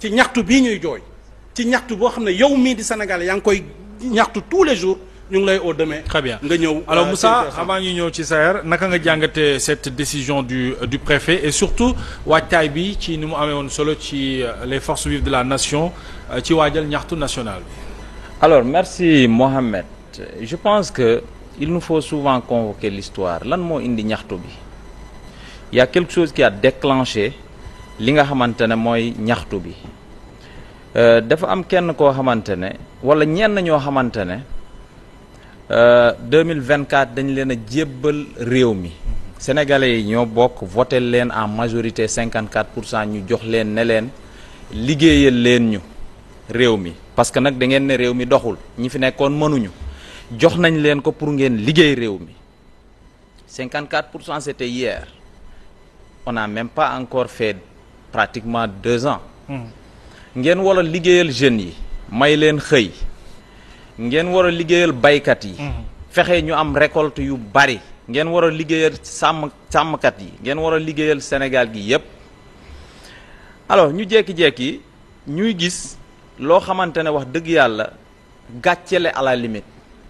ci ñaxtu bii ñuy jooy ci ñaxtu boo xam ne yow mii di Sénégal yaa ngi koy ñaxtu tous les jours ñu ngi lay au demain. Très bien nga ñëw. alors Moussa avant ñu ñëw ci Saër naka nga jàngatee cette décision du préfet et surtout waajtaay bi ci ni mu amee woon solo ci les forces vives de la nation ci waajal ñaxtu national bi. Alors merci Mohamed je pense que il nous faut souvent convoquer l'histoire lan moo indi ñaxtu bi il y a quelque chose qui a déclenché li nga xamante ne mooy ñaxtu bi dafa am kenn koo xamante ne wala ñenn ñoo xamante ne 2024 dañ leen a jébbal réew mi sénégalais yi ñoo bokk voté leen en majorité 54% ñu jox leen ne leen liggéeyal leen ñu réew mi parce que nag da ngeen ne réew mi doxul ñi fi nekkoon mënuñu jox nañ leen ko pour ngeen liggéey réew mi 54% c'était hier on n'a même pas encore fait pratiquement 2 ans ngeen war a liggéeyal jeunes yi may leen xëy ngeen war a liggéeyal baykat yi fexe ñu am récolte yu bari ngeen war a liggéeyal sàmmkat yi ngeen war a liggéeyal Sénégal gi yépp alors ñu jekki-jekki ñuy gis loo xamante ne wax dëgg yàlla gàccele à la limite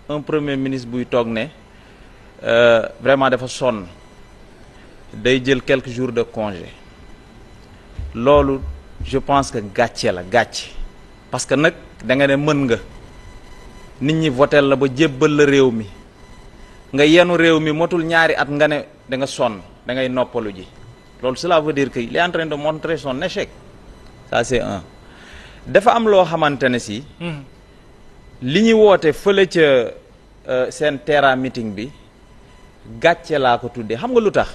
un premier ministre buy toog ne vraiment dafa sonn day jël quelques jours de congé loolu je pense que gàcce la gàcce parce que nag da nga ne mën nga nit ñi votel la ba jébbal la réew mi nga yenu réew mi motul ñaari at nga ne da nga sonn da ngay noppalu ji loolu cela veut dire que il est en train de montrer son échec ça c'est un dafa am loo xamante ne si li ñuy woote fële ca seen terrain meeting bi gàcce laa ko tuddee xam nga lu tax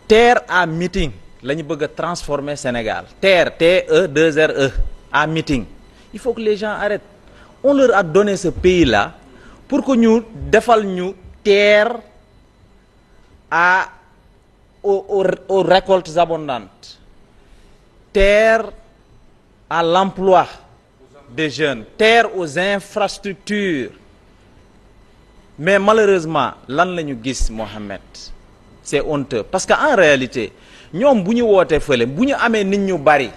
terre à meeting la ñu bëgg a transformer Sénégal terre TE2RE à meeting il faut que les gens arrêtent on leur a donné ce pays là pour que ñu defal ñu terre aux récoltes abondantes terre à l'emploi des jeunes terre aux infrastructures mais malheureusement lan la ñu gis Mohamed c'est honteux parce que en réalité ñoom bu ñu wootee fële bu ñu amee nit ñu bari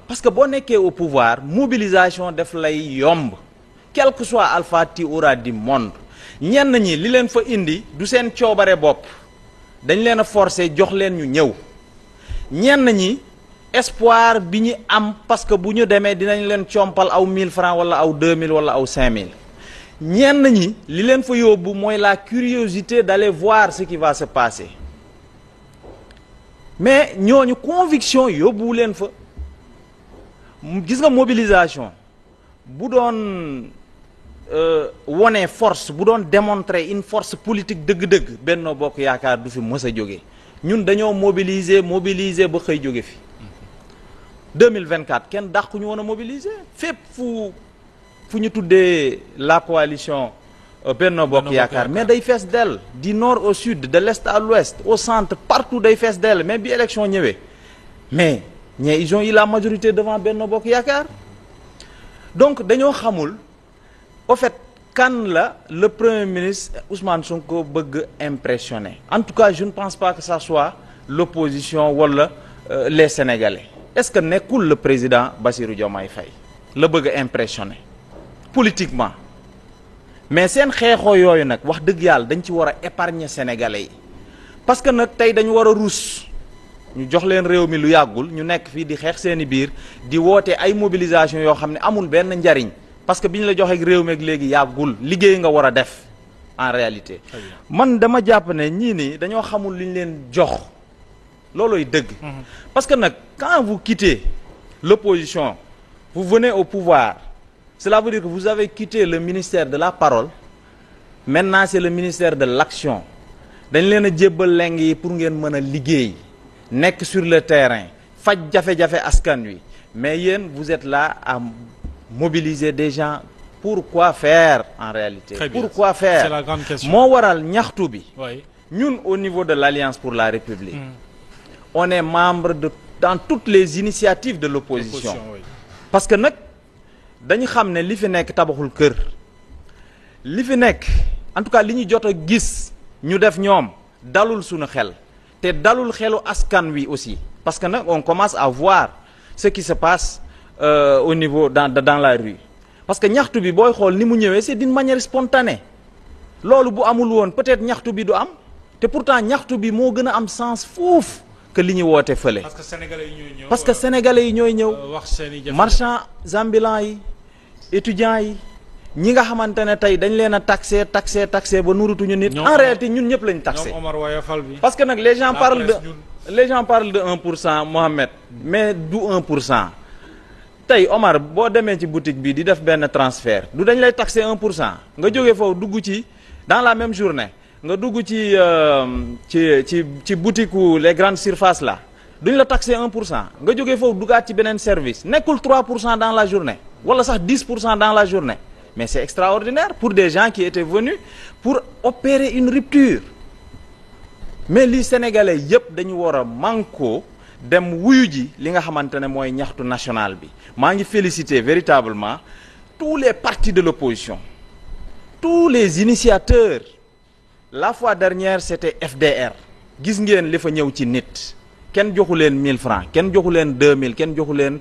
parce que boo nekkee au pouvoir mobilisation def lay yomb quel que soit alpha tiora du monde ñenn ñi li leen fa indi du seen coobare bopp dañ leen a forcer jox leen ñu ñëw ñenn ñi espoir bi ñu am parce que bu ñu demee dinañ leen compal aw 1000 francs wala aw 2000 wala aw 5000 ñenn ñi li leen fa yóbbu mooy la curiosité d'aller voir ce qui va se passer mais ñooñu conviction yóbbuwu leen fa gis nga mobilisation bu doon wone force bu doon démontrer une force politique dëgg-dëgg Benno Bokk Yaakaar du fi mës a jóge ñun dañoo mobiliser ba xëy jóge fi 2024 kenn dàq ñu woon a mobiliser fépp fu ñu tuddee la coalition Benno Bokk Yaakaar mais day fees dell du nord au sud de l'est à l'ouest au centre partout day fees dell mais bi élection ñëwee mais ils ont eu la majorité devant Benno Bokk Yaakaar donc dañoo xamul au fait kan la le premier ministre Ousmane Sonko bëgg impressionner en tout cas je ne pense pas que ça soit l'opposition wala les Sénégalais est-ce que nekkul le président Bassirou Diomaye Faye la bëgg impressionner politiquement mais seen xeexoo yooyu nag wax dëgg yàlla dañ ci war a épargner Sénégalais yi parce que nag tey dañu war a ruus ñu jox leen réew mi lu yàggul ñu nekk fii di xeex seeni biir di woote ay mobilisation yoo xam ne amul benn njariñ parce que bi ñu la joxee réew mi ak léegi yàggul liggéey nga war a def en réalité man dama jàpp ne ñii nii dañoo xamul li ñu leen jox loolooy dëgg parce que nag quand vous quittez l'opposition vous venez au pouvoir cela veut dire que vous avez quitté le ministère de la parole maintenant c'est le ministère de l'action dañ leen a jébbal leng yi pour ngeen mën a liggéey nekk sur le terrain faj jafe-jafe askan wi mais yéen vous êtes là à mobiliser des gens pourquoi faire en réalité pourquoi faire c'est la grande question moo waral ñaxtu bi oui. ñun au niveau de l'Alliance pour la République on est membre dans toutes les initiatives de l'opposition oui. parce que nag dañu xam ne li fi nekk tabaxul kër li fi nekk en tout cas li ñu jot a gis ñu def ñoom dalul suñu xel te dalul xelu askan wi aussi parce que nag on commence à voir ce qui se passe au niveau dans la rue parce que ñaxtu bi booy xool ni mu ñëwee c'est d'une manière spontanée loolu bu amul woon peut-être ñaxtu bi du am te pourtant ñaxtu bi moo gën a am sens foofu que li ñu woote fële. parce que sénégalais yi ñooy ñëw. parce que sénégalais yi ñooy ñëw. wax seeni jafe marchands ambulants yi étudiants yi ñi nga xamante ne tey dañ leen a taxé ba nurutuñu nit. en réalité ñun ñëpp lañ taxé. ñoom Omar Woyofal bi. parce que nag les gens parlent de 1% Mohamed mais du 1%. tey Omar boo demee ci boutique bi di def benn transfert du dañ lay taxé 1% nga jógee foofu dugg ci dans la même journée nga dugg ci boutique les grandes surfaces là duñ la taxé 1% nga jógee foofu duggaat ci beneen service nekkul 3% dans la journée wala sax 10% dans la journée mais c'est extraordinaire pour des gens qui étaient venus pour opérer une rupture mais li sénégalais yépp dañu war a manko dem wuyu ji li nga xamante ne mooy ñaxtu national bi maa ngi féliciter véritablement tous les partis de l'opposition tous les initiateurs la fois dernière c'était FDR gis ngeen li fa ñëw ci nit kenn joxu leen 1000 francs kenn joxu leen 2000 kenn joxu leen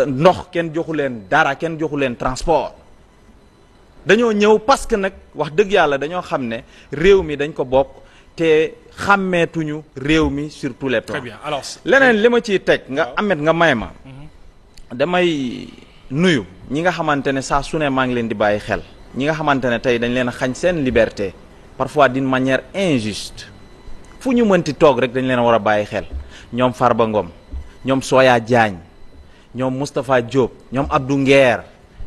ndox kenn joxu leen dara kenn joxu leen transport dañoo ñëw parce que nag wax dëgg yàlla dañoo xam ne réew mi dañ ko bokk te xàmmeetuñu réew mi sur tous les plans. Très bien. Alors leneen li ma ciy teg nga amet nga may ma damay nuyu ñi nga xamante ne saa su ne maa ngi leen di bàyyi xel ñi nga xamante ne tey dañ leen a xañ seen liberté parfois d'une manière injuste fu ñu mënti toog rek dañ leen a war a bàyyi xel ñoom Farba Ngom ñoom Soya Diagne ñoom Moustapha Diop ñoom Abdou Nguer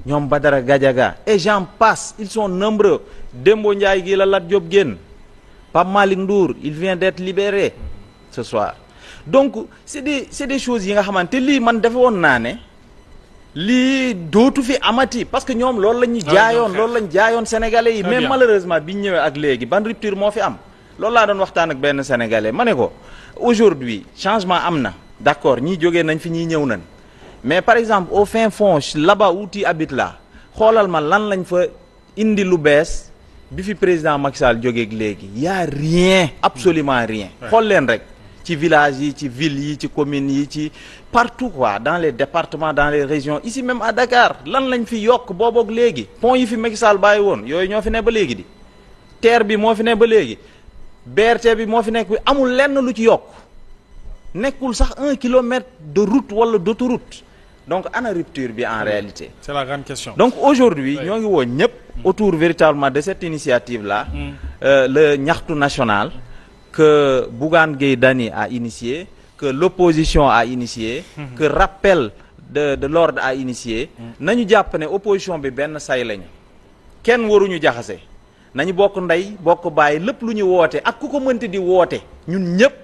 ñoom Badara Gadiaga et j'en passe ils sont nombreux Dembo Ndiaye gi la Lat Diop génn Pape Malick Ndour il vient d'être libéré ce soir donc c'est des choses yi nga xamante lii man defe woon naa ne lii dootu fi amati parce que ñoom loolu la ñu jaayoon loolu lañ jaayoon sénégalais yi mais malheureusement bi ñu ñëwee ak léegi ban rupture moo fi am loolu laa doon waxtaan ak benn sénégalais ma ne ko aujourd'hui changement am na d'accord ñii jógee nañ fi ñii ñëw nañ mais par exemple au fin fond là-bas où tu habites là xoolal ma lan lañ fa indi lu bees bi fi président Macky Sall jógeeg léegi y a rien absolument rien xool leen rek ci village yi ci ville yi ci communes yi ci partout quoi dans les départements dans les régions ici même à Dakar lan lañ fi yokk booboog léegi pont yi fi Macky Sall bàyyi woon yooyu ñoo fi ne ba léegi di TER bi moo fi ne ba léegi BRT bi moo fi nekk amul lenn lu ci yokk nekkul sax 1 kilomètre de route wala d'autoroute donc ana rupture bi en réalité c'est la grande question donc aujourd'hui ñoo ngi woo ñëpp autour véritablement de cette initiative là le ñaxtu national que Bougane Gueye Dany a initié que l'opposition a initié que rappel de l'ordre a initié nañu jàpp ne opposition bi benn say lañu kenn waruñu jaxase nañu bokk ndey bokk bàyyi lépp lu ñu woote ak ku ko mënti di woote ñun ñëpp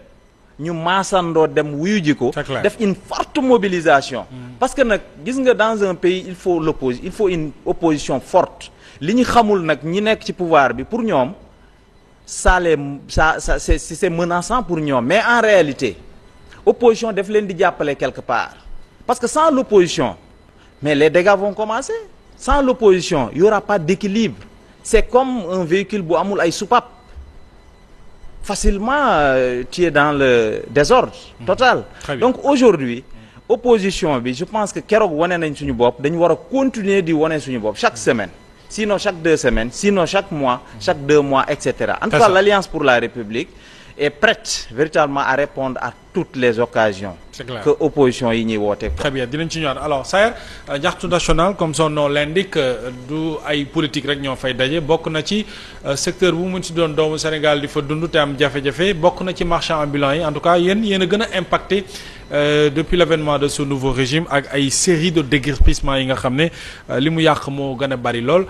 ñu maasandoo dem wuyu ji ko def une forte mobilisation parce que nag gis nga dans un pays il faut une opposition forte li ñu xamul nag ñi nekk ci pouvoir bi pour ñoom ça c'est menaçant pour ñoom mais en réalité opposition daf leen di jàppale quelque part parce que sans l'opposition mais les dégâts vont commencer sans l'opposition il y aura pas d'équilibre c'est comme un véhicule bu amul ay soupape facilement tu es dans le désordre total donc aujourd'hui opposition bi je pense que keroog wane nañ suñu bopp dañu war a continuer di wane suñu bopp chaque semaine sinon chaque 2 semaines sinon chaque mois chaque 2 mois etc. En tout cas l'Alliance pour la République est prête véritablement à répondre à toutes les occasions que opposition yi ñuy woote. Très bien dinañ ci ñëwaat alors Saër ñaxtu national comme son nom l'indique du ay politique rek ñoo fay daje bokk na ci secteur bu mu ci doon doomu Sénégal di fa dund te am jafe-jafe bokk na ci marchand ambulant yi en tout cas yéen a gën a impacté depuis l'avènement de ce nouveau régime ak ay série de déguerpissement yi nga xam ne li mu yàq moo gën a bari lool.